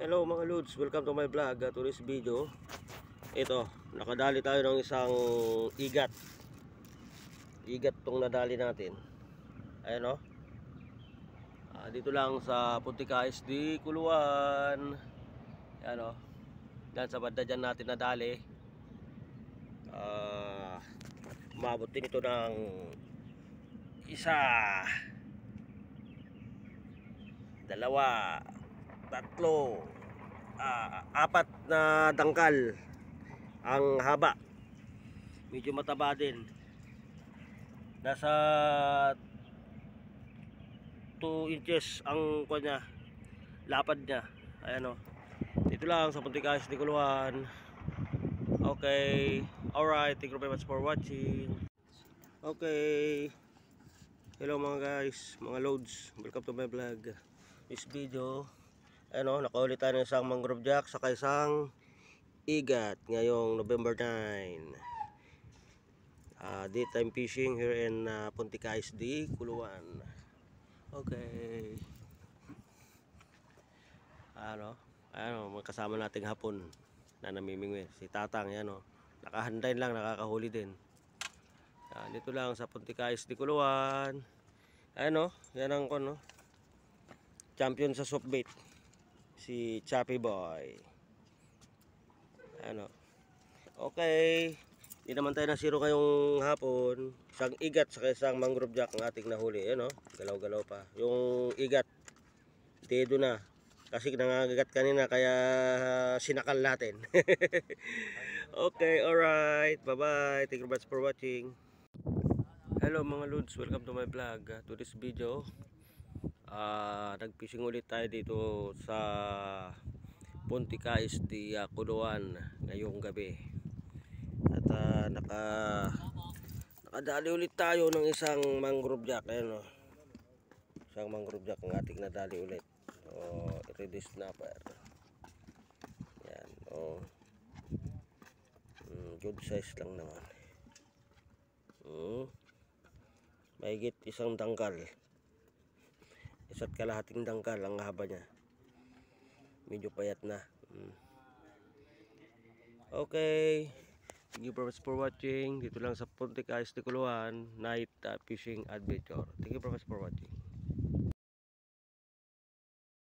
Hello mga Lods, welcome to my vlog. To this video, ito, nakadali tayo ng isang igat. Igat tong nadali natin. Ayan o. Dito lang sa Puntica SD, Kuluan. Ayan o. Yan sa banda dyan natin nadali. Umabot din ito ng isa, dalawa, tatlo, apat na dangkal. Ang haba, medyo mataba din, nasa 2 inches ang kanya, lapad niya. Ayan o, dito lang sa Puntica SD Kuluan. Okay, alright, thank you very much for watching. Okay, hello mga guys, mga loads, welcome to my vlog. This video, ano, nakahuli tayo ng isang mangrove jack saka isang igat ngayong November 9. Daytime fishing here in Puntica SD, Kuluan. Okay, ano, magkasama nating hapon na namimingwi, si Tatang. Yan o, nakahanday lang, nakakahuli din. Dito lang sa Puntica SD Kuluan. Ano, yan ang kono, champion sa soft bait, si Choppy Boy. Ano, okay, hindi naman tayo na zero ngayong hapon. Isang igat sa isang mangrove jack ang ating nahuli. Ano, galaw-galaw pa yung igat, dedo na kasi nangangagat kanina, kaya sinakal natin. Okay, alright, bye bye, thank you very much for watching. Hello mga lods, welcome to my vlog. To this video, nagfishing ulit tayo dito sa Puntica SD Kuluan ngayong gabi. At nakadali ulit tayo ng isang mangrove jack. Ayan o, isang mangrove jack ang ating nadali ulit. Ready snapper. Yan o, good size lang naman. Mahigit isang dangkal, isa't kalahating dangkal ang haba niya, medyo payat na. Okay, thank you very much for watching. Dito lang sa Puntica SD Kuluan night fishing adventure. Thank you very much for watching.